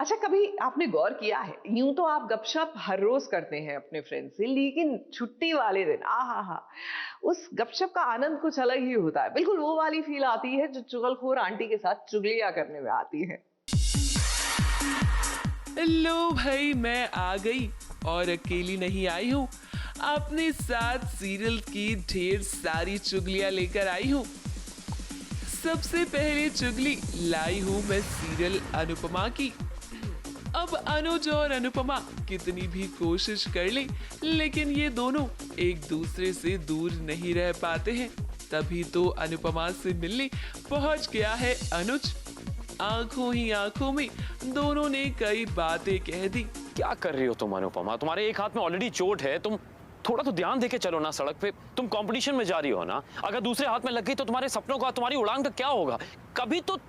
अच्छा, कभी आपने गौर किया है, यूं तो आप गपशप हर रोज करते हैं अपने फ्रेंड से, लेकिन छुट्टी वाले दिन आहा, उस गपशप का आनंद कुछ अलग ही होता है। बिल्कुल वो वाली फील आती है जो चुगलखोर आंटी के साथ चुगलियां करने में आती है। लो भाई, मैं आ गई और अकेली नहीं आई हूँ। अपने साथ सीरियल की ढेर सारी चुगलियां लेकर आई हूँ। सबसे पहले चुगली लाई हूँ मैं सीरियल अनुपमा की। अब अनुज और अनुपमा कितनी भी कोशिश कर ले, लेकिन ये दोनों एक दूसरे से दूर नहीं रह पाते हैं। तभी तो अनुपमा से मिलने पहुंच गया है अनुज। आंखों ही आंखों में दोनों ने कई बातें कह दी। क्या कर रही हो तुम अनुपमा? तुम्हारे एक हाथ में ऑलरेडी चोट है, तुम थोड़ा तो ध्यान देके चलो ना सड़क पे। तुम कंपटीशन में जा रही हो ना, अगर दूसरे हाथ में लग गई तो तुम्हारे सपनों का, तुम्हारी उड़ान का क्या होगा? कभी तो।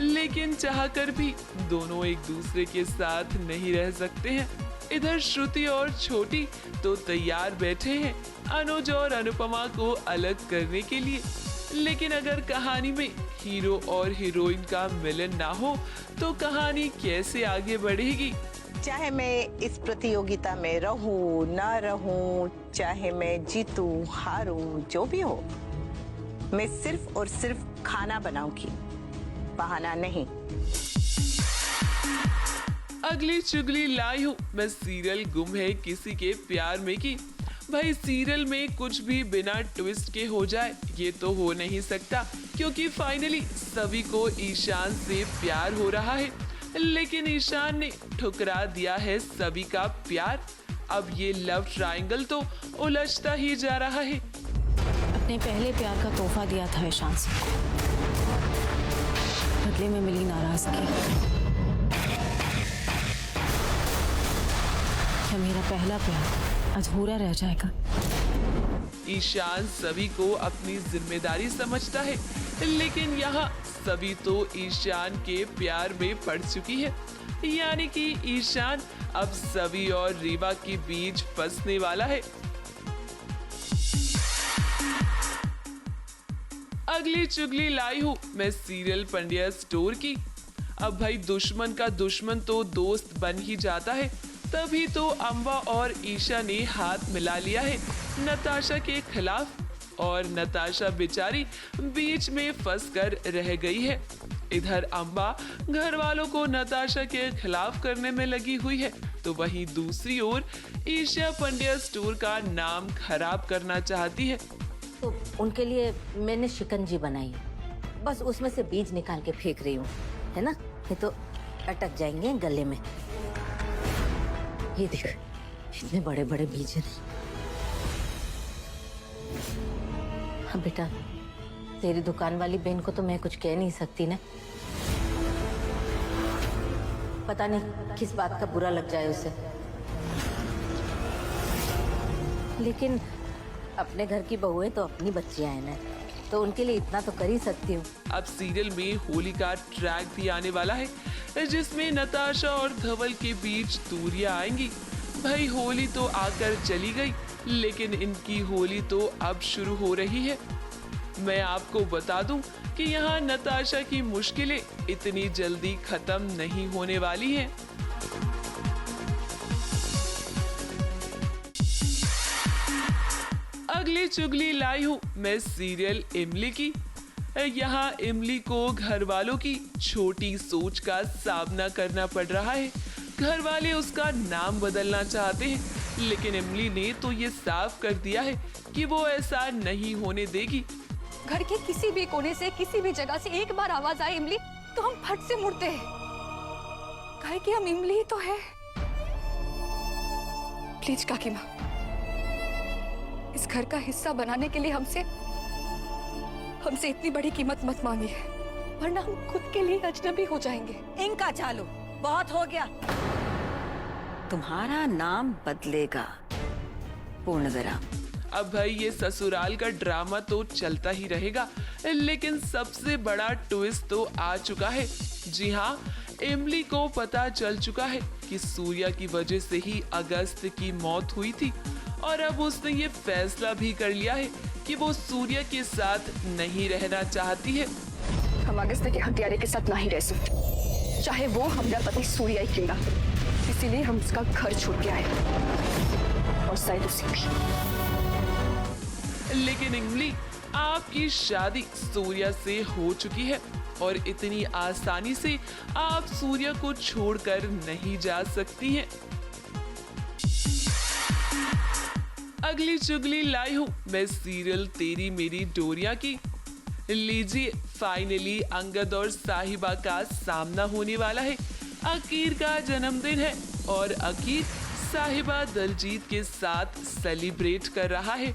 लेकिन चाहकर भी दोनों एक दूसरे के साथ नहीं रह सकते हैं। इधर श्रुति और छोटी तो तैयार बैठे हैं अनुज और अनुपमा को अलग करने के लिए। लेकिन अगर कहानी में हीरो और हीरोइन का मिलन ना हो तो कहानी कैसे आगे बढ़ेगी? चाहे मैं इस प्रतियोगिता में रहूं ना रहूं, चाहे मैं जीतूं हारूं, जो भी हो, मैं सिर्फ और सिर्फ खाना बनाऊंगी, बहाना नहीं। अगली चुगली लाई हूँ मैं सीरियल गुम है किसी के प्यार में की। भाई, सीरियल में कुछ भी बिना ट्विस्ट के हो जाए ये तो हो नहीं सकता, क्योंकि फाइनली सभी को ईशान से प्यार हो रहा है। लेकिन ईशान ने ठुकरा दिया है सभी का प्यार। अब ये लव ट्रायंगल तो उलझता ही जा रहा है। अपने पहले प्यार का तोहफा दिया था ईशान सिंह को, बदले में मिली नाराजगी। क्या मेरा पहला प्यार अधूरा रह जाएगा? ईशान सभी को अपनी जिम्मेदारी समझता है, लेकिन यहाँ सभी तो ईशान के प्यार में पड़ चुकी है। यानी कि ईशान अब सभी और रीवा के बीच फंसने वाला है। अगली चुगली लाई हूँ मैं सीरियल पंड्या स्टोर की। अब भाई, दुश्मन का दुश्मन तो दोस्त बन ही जाता है। तभी तो अम्बा और ईशा ने हाथ मिला लिया है नताशा के खिलाफ, और नताशा बेचारी बीच में फंस कर रह गई है। इधर अम्बा घर वालों को नताशा के खिलाफ करने में लगी हुई है, तो वहीं दूसरी ओर ईशा पंड्या स्टोर का नाम खराब करना चाहती है। तो उनके लिए मैंने शिकंजी बनाई है, बस उसमें से बीज निकाल के फेंक रही हूँ, है ना? ये तो अटक जाएंगे गले में। ये देख, इतने बड़े बड़े बीज हैं। हाँ बेटा, तेरी दुकान वाली बहन को तो मैं कुछ कह नहीं सकती ना, पता नहीं किस बात का बुरा लग जाए उसे। लेकिन अपने घर की बहू है तो अपनी बच्चियां हैं ना, तो उनके लिए इतना तो कर ही सकती हूँ। अब सीरियल में होली का ट्रैक भी आने वाला है, जिसमें नताशा और धवल के बीच दूरियां आएंगी। भाई, होली तो आकर चली गई, लेकिन इनकी होली तो अब शुरू हो रही है। मैं आपको बता दूं कि यहाँ नताशा की मुश्किलें इतनी जल्दी खत्म नहीं होने वाली हैं। अगली चुगली लाई हूँ मैं सीरियल इमली की। यहाँ इमली को घर वालों की छोटी सोच का सामना करना पड़ रहा है। घर वाले उसका नाम बदलना चाहते हैं, लेकिन इमली ने तो ये साफ कर दिया है कि वो ऐसा नहीं होने देगी। घर के किसी भी कोने से, किसी भी जगह से एक बार आवाज आए इमली, तो हम फट से मुड़ते हैं। कहे कि हम इमली ही तो है। प्लीज काकी माँ, इस घर का हिस्सा बनाने के लिए हमसे इतनी बड़ी कीमत मत मांगिए, वरना हम खुद के लिए अजनबी हो जाएंगे। इनका चालू बहुत हो गया, तुम्हारा नाम बदलेगा, पूर्ण विराम। अब भाई, ये ससुराल का ड्रामा तो चलता ही रहेगा, लेकिन सबसे बड़ा ट्विस्ट तो आ चुका है। जी हाँ, इमली को पता चल चुका है कि सूर्या की वजह से ही अगस्त की मौत हुई थी, और अब उसने ये फैसला भी कर लिया है कि वो सूर्या के साथ नहीं रहना चाहती है। हम अगस्त के हत्यारे के साथ नहीं रह सकते। चाहे वो हमारा पति सूर्या ही क्यों ना। इसीलिए हम उसका घर छोड़ के आए और शायद उसी भी। लेकिन इमली, आपकी शादी सूर्या से हो चुकी है और इतनी आसानी से आप सूर्या को छोड़कर नहीं जा सकती हैं। अगली चुगली लाई हूं मैं सीरियल तेरी मेरी डोरिया की। लीजिए, फाइनली अंगद और साहिबा का सामना होने वाला है। अकीर का जन्मदिन है और अकीर साहिबा दलजीत के साथ सेलिब्रेट कर रहा है,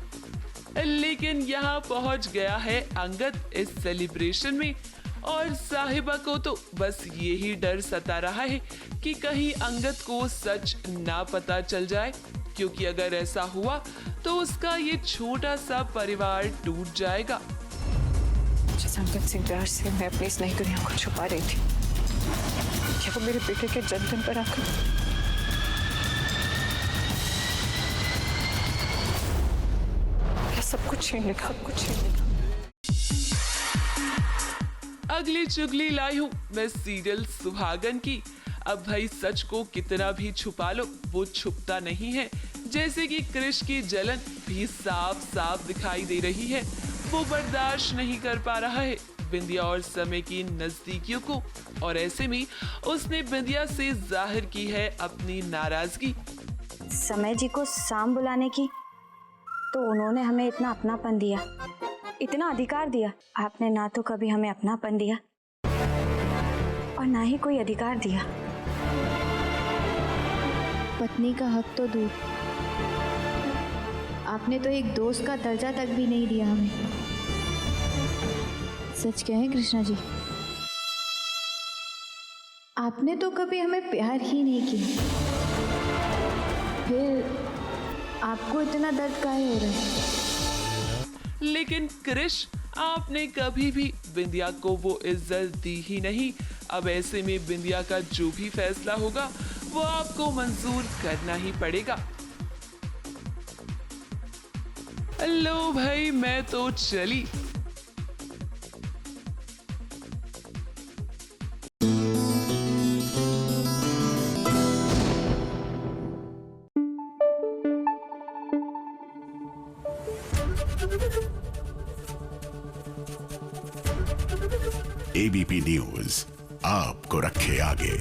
लेकिन यहाँ पहुंच गया है अंगद इस सेलिब्रेशन में और साहिबा को तो बस यही डर सता रहा है कि कहीं अंगद को सच ना पता चल जाए, क्योंकि अगर ऐसा हुआ तो उसका ये छोटा सा परिवार टूट जाएगा। जिस अंगद सिंह प्यार से मैं अपनी इस नई दुनिया को छुपा रही थी, क्या वो मेरे बेटे के जन्मदिन पर आकर सब कुछ छीन लेगा, सब कुछ छीन लेगा। अगली चुगली लाई हूँ मैं सीरियल सुहागन की। अब भाई सच को कितना भी छुपा लो वो छुपता नहीं है। जैसे कि कृष की जलन भी साफ साफ दिखाई दे रही है। वो बर्दाश्त नहीं कर पा रहा है बिंदिया और समय की नजदीकियों को, और ऐसे में उसने बिंदिया से जाहिर की है अपनी नाराजगी। समय जी को शाम बुलाने की तो उन्होंने हमें इतना अपनापन दिया, इतना अधिकार दिया। आपने ना तो कभी हमें अपनापन दिया और ना ही कोई अधिकार दिया। पत्नी का हक तो दूर, आपने तो एक दोस्त का दर्जा तक भी नहीं दिया हमें। सच कहें कृष्णा जी, आपने तो कभी हमें प्यार ही नहीं किया, फिर आपको इतना दर्द काहे हो रहा है? लेकिन कृष, आपने कभी भी बिंदिया को वो इज्जत दी ही नहीं। अब ऐसे में बिंदिया का जो भी फैसला होगा वो आपको मंजूर करना ही पड़ेगा। लो भाई, मैं तो चली। एबीपी न्यूज आपको रखे आगे।